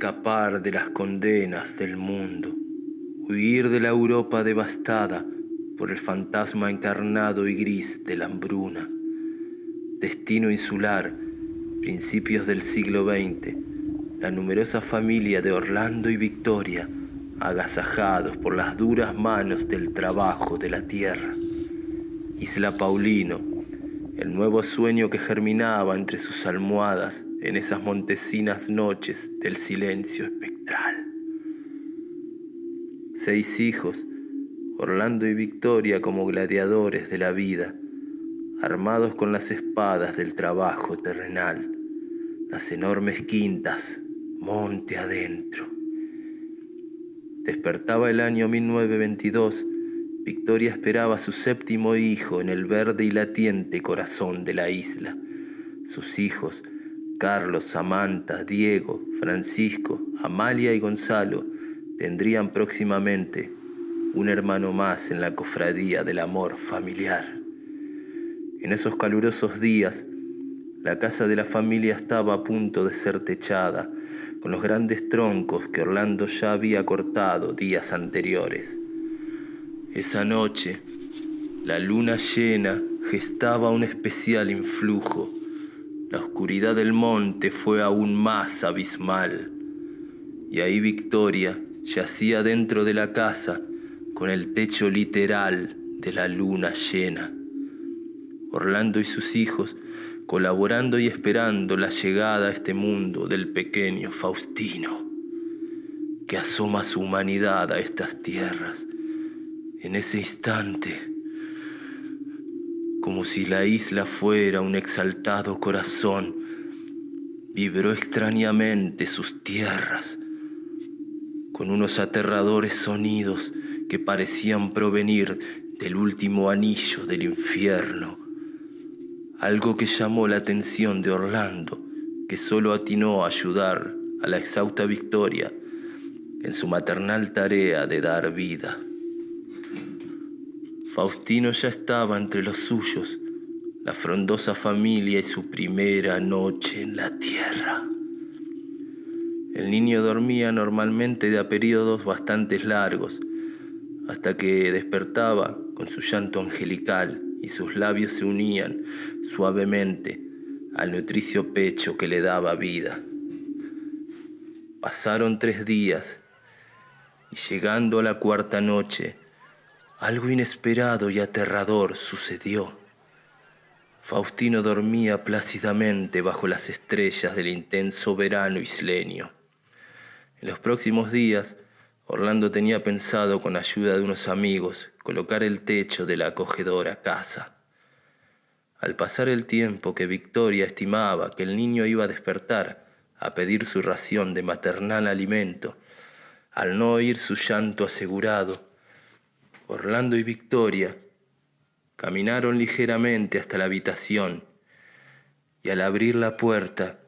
escapar de las condenas del mundo, huir de la Europa devastada por el fantasma encarnado y gris de la hambruna. Destino insular, principios del siglo XX, la numerosa familia de Orlando y Victoria, agasajados por las duras manos del trabajo de la tierra. Isla Paulino, el nuevo sueño que germinaba entre sus almohadas en esas montesinas noches del silencio espectral. 6 hijos, Orlando y Victoria como gladiadores de la vida, armados con las espadas del trabajo terrenal, las enormes quintas, monte adentro. Despertaba el año 1922, Victoria esperaba a su 7º hijo en el verde y latiente corazón de la isla. Sus hijos, Carlos, Samantha, Diego, Francisco, Amalia y Gonzalo, tendrían próximamente un hermano más en la cofradía del amor familiar. En esos calurosos días, la casa de la familia estaba a punto de ser techada con los grandes troncos que Orlando ya había cortado días anteriores. Esa noche, la luna llena gestaba un especial influjo. La oscuridad del monte fue aún más abismal. Y ahí Victoria yacía dentro de la casa con el techo literal de la luna llena. Orlando y sus hijos colaborando y esperando la llegada a este mundo del pequeño Faustino, que asoma su humanidad a estas tierras. En ese instante, como si la isla fuera un exaltado corazón, vibró extrañamente sus tierras, con unos aterradores sonidos que parecían provenir del último anillo del infierno. Algo que llamó la atención de Orlando, que solo atinó a ayudar a la exhausta Victoria en su maternal tarea de dar vida. Faustino ya estaba entre los suyos, la frondosa familia y su primera noche en la tierra. El niño dormía normalmente de a periodos bastante largos, hasta que despertaba con su llanto angelical y sus labios se unían suavemente al nutricio pecho que le daba vida. Pasaron 3 días y llegando a la 4ª noche, algo inesperado y aterrador sucedió. Faustino dormía plácidamente bajo las estrellas del intenso verano isleño. En los próximos días, Orlando tenía pensado, con ayuda de unos amigos, colocar el techo de la acogedora casa. Al pasar el tiempo que Victoria estimaba que el niño iba a despertar a pedir su ración de maternal alimento, al no oír su llanto asegurado, Orlando y Victoria caminaron ligeramente hasta la habitación y al abrir la puerta,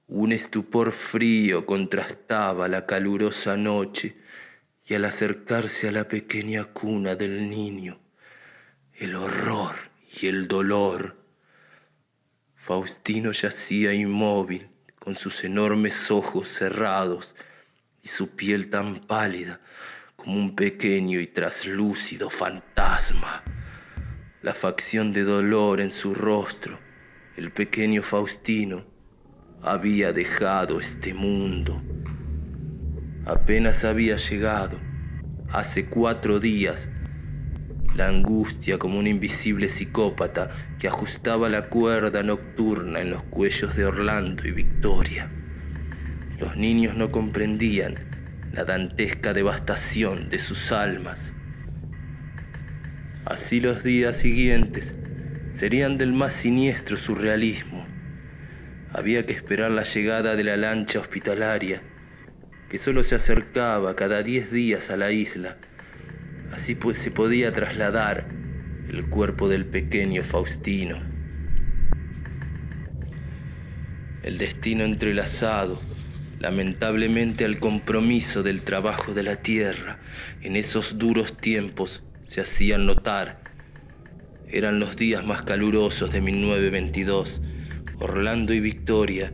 un estupor frío contrastaba la calurosa noche y al acercarse a la pequeña cuna del niño, el horror y el dolor. Faustino yacía inmóvil con sus enormes ojos cerrados y su piel tan pálida como un pequeño y traslúcido fantasma. La facción de dolor en su rostro, el pequeño Faustino había dejado este mundo. Apenas había llegado, hace 4 días, la angustia como un invisible psicópata que ajustaba la cuerda nocturna en los cuellos de Orlando y Victoria. Los niños no comprendían la dantesca devastación de sus almas. Así los días siguientes serían del más siniestro surrealismo. Había que esperar la llegada de la lancha hospitalaria, que solo se acercaba cada 10 días a la isla. Así pues se podía trasladar el cuerpo del pequeño Faustino. El destino entrelazado, lamentablemente, al compromiso del trabajo de la tierra, en esos duros tiempos se hacían notar. Eran los días más calurosos de 1922. Orlando y Victoria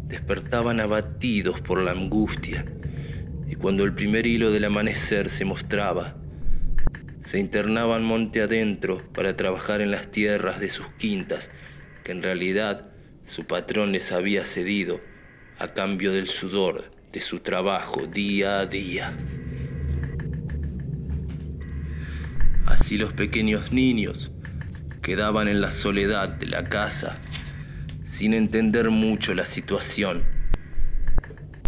despertaban abatidos por la angustia, y cuando el primer hilo del amanecer se mostraba, se internaban monte adentro para trabajar en las tierras de sus quintas, que en realidad su patrón les había cedido a cambio del sudor de su trabajo día a día. Así los pequeños niños quedaban en la soledad de la casa, sin entender mucho la situación.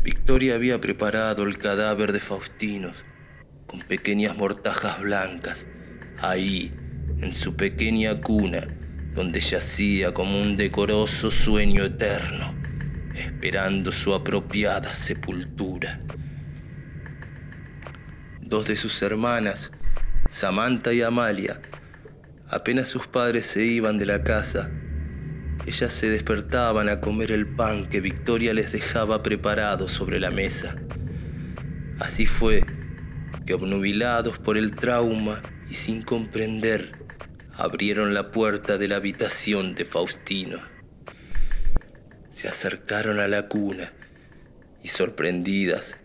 Victoria había preparado el cadáver de Faustino con pequeñas mortajas blancas, ahí, en su pequeña cuna, donde yacía como un decoroso sueño eterno, esperando su apropiada sepultura. Dos de sus hermanas, Samantha y Amalia, apenas sus padres se iban de la casa, ellas se despertaban a comer el pan que Victoria les dejaba preparado sobre la mesa. Así fue que, obnubilados por el trauma y sin comprender, abrieron la puerta de la habitación de Faustino. Se acercaron a la cuna y, sorprendidas,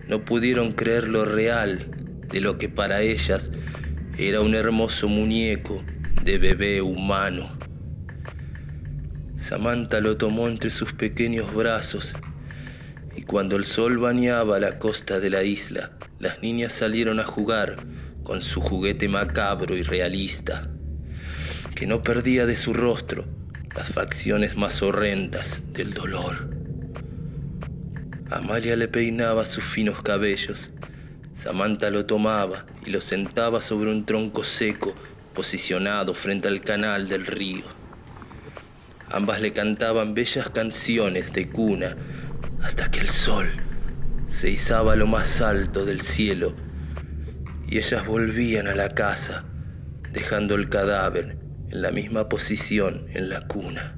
no pudieron creer lo real de lo que para ellas era un hermoso muñeco de bebé humano. Samantha lo tomó entre sus pequeños brazos y cuando el sol bañaba la costa de la isla, las niñas salieron a jugar con su juguete macabro y realista, que no perdía de su rostro las facciones más horrendas del dolor. Amalia le peinaba sus finos cabellos, Samantha lo tomaba y lo sentaba sobre un tronco seco posicionado frente al canal del río. Ambas le cantaban bellas canciones de cuna hasta que el sol se izaba a lo más alto del cielo y ellas volvían a la casa, dejando el cadáver en la misma posición en la cuna.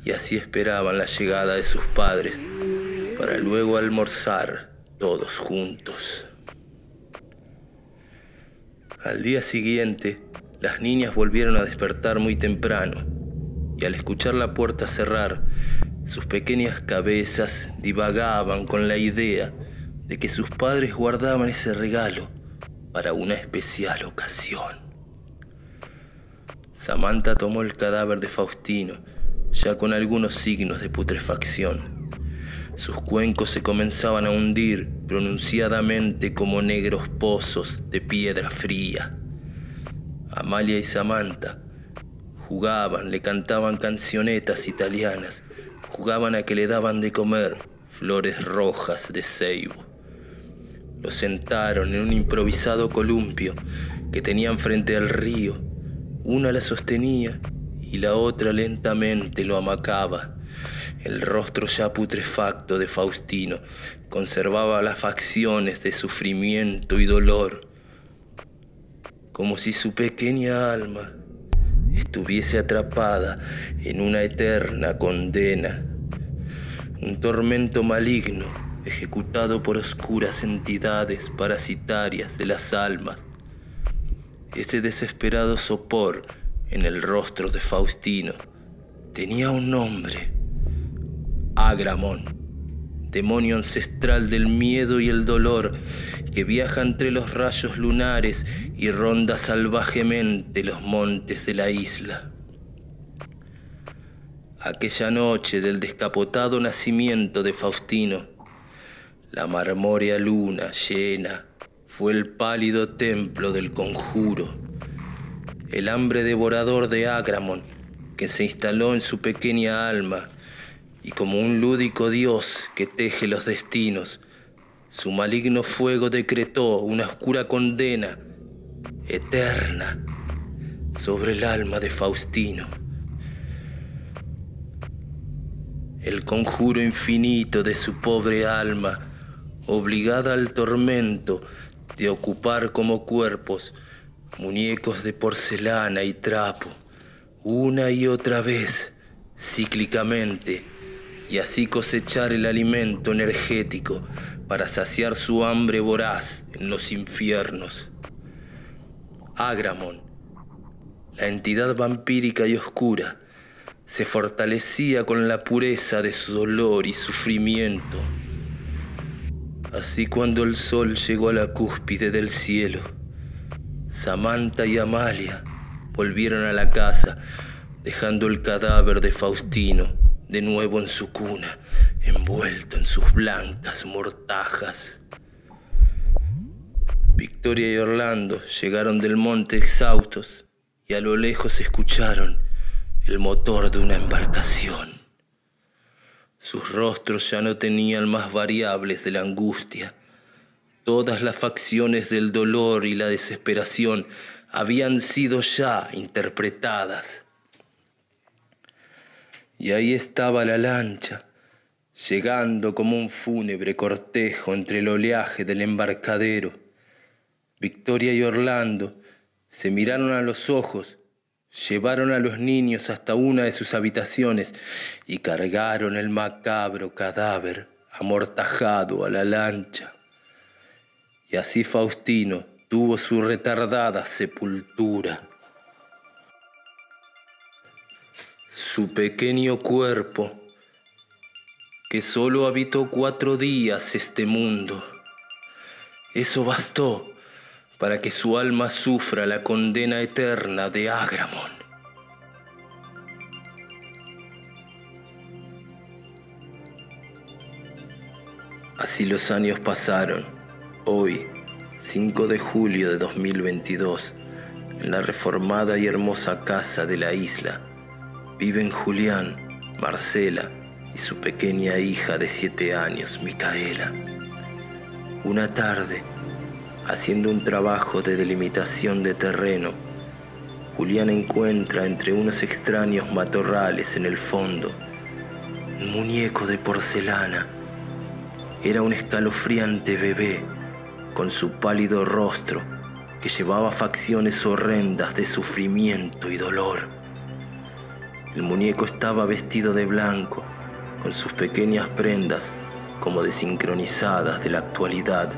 Y así esperaban la llegada de sus padres para luego almorzar todos juntos. Al día siguiente, las niñas volvieron a despertar muy temprano y al escuchar la puerta cerrar, sus pequeñas cabezas divagaban con la idea de que sus padres guardaban ese regalo para una especial ocasión. Samantha tomó el cadáver de Faustino, ya con algunos signos de putrefacción. Sus cuencos se comenzaban a hundir pronunciadamente como negros pozos de piedra fría. Amalia y Samantha jugaban, le cantaban cancionetas italianas, jugaban a que le daban de comer flores rojas de ceibo. Lo sentaron en un improvisado columpio que tenían frente al río. Una la sostenía y la otra lentamente lo amacaba. El rostro ya putrefacto de Faustino conservaba las facciones de sufrimiento y dolor, como si su pequeña alma estuviese atrapada en una eterna condena, un tormento maligno ejecutado por oscuras entidades parasitarias de las almas. Ese desesperado sopor en el rostro de Faustino tenía un nombre: Agramón, demonio ancestral del miedo y el dolor que viaja entre los rayos lunares y ronda salvajemente los montes de la isla. Aquella noche del descapotado nacimiento de Faustino, la marmórea luna llena fue el pálido templo del conjuro. El hambre devorador de Agramón, que se instaló en su pequeña alma, y como un lúdico dios que teje los destinos, su maligno fuego decretó una oscura condena eterna sobre el alma de Faustino. El conjuro infinito de su pobre alma, obligada al tormento de ocupar como cuerpos muñecos de porcelana y trapo, una y otra vez, cíclicamente, y así cosechar el alimento energético para saciar su hambre voraz en los infiernos. Agramón, la entidad vampírica y oscura, se fortalecía con la pureza de su dolor y sufrimiento. Así, cuando el sol llegó a la cúspide del cielo, Samantha y Amalia volvieron a la casa, dejando el cadáver de Faustino de nuevo en su cuna, envuelto en sus blancas mortajas. Victoria y Orlando llegaron del monte exhaustos y a lo lejos escucharon el motor de una embarcación. Sus rostros ya no tenían más variables de la angustia. Todas las facciones del dolor y la desesperación habían sido ya interpretadas. Y ahí estaba la lancha, llegando como un fúnebre cortejo entre el oleaje del embarcadero. Victoria y Orlando se miraron a los ojos, llevaron a los niños hasta una de sus habitaciones y cargaron el macabro cadáver amortajado a la lancha. Y así Faustino tuvo su retardada sepultura. Su pequeño cuerpo, que solo habitó 4 días este mundo, eso bastó para que su alma sufra la condena eterna de Agramón. Así los años pasaron. Hoy, 5 de julio de 2022, en la reformada y hermosa casa de la isla, viven Julián, Marcela y su pequeña hija de 7 años, Micaela. Una tarde, haciendo un trabajo de delimitación de terreno, Julián encuentra entre unos extraños matorrales en el fondo un muñeco de porcelana. Era un escalofriante bebé con su pálido rostro que llevaba facciones horrendas de sufrimiento y dolor. El muñeco estaba vestido de blanco, con sus pequeñas prendas como desincronizadas de la actualidad.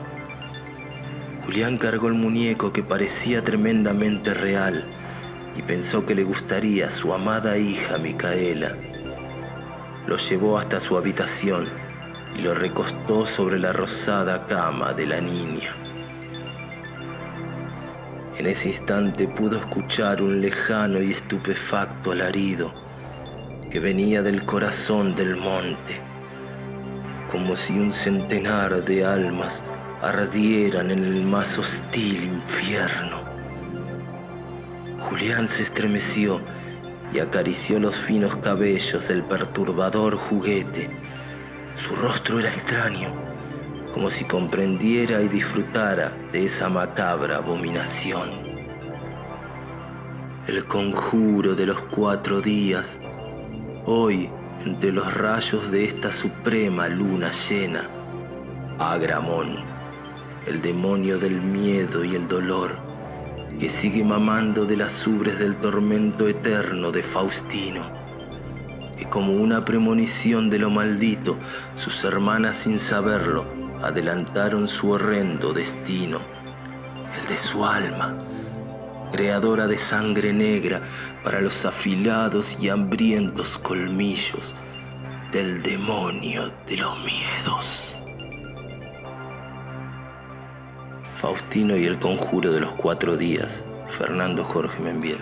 Julián cargó el muñeco, que parecía tremendamente real, y pensó que le gustaría a su amada hija Micaela. Lo llevó hasta su habitación y lo recostó sobre la rosada cama de la niña. En ese instante pudo escuchar un lejano y estupefacto alarido que venía del corazón del monte, como si un centenar de almas ardieran en el más hostil infierno. Julián se estremeció y acarició los finos cabellos del perturbador juguete. Su rostro era extraño, como si comprendiera y disfrutara de esa macabra abominación. El conjuro de los 4 días, hoy, entre los rayos de esta suprema luna llena, Agramón, el demonio del miedo y el dolor, que sigue mamando de las ubres del tormento eterno de Faustino, que como una premonición de lo maldito, sus hermanas sin saberlo adelantaron su horrendo destino, el de su alma, creadora de sangre negra para los afilados y hambrientos colmillos del demonio de los miedos. Faustino y el conjuro de los 4 días, Fernando Jorge Membiel.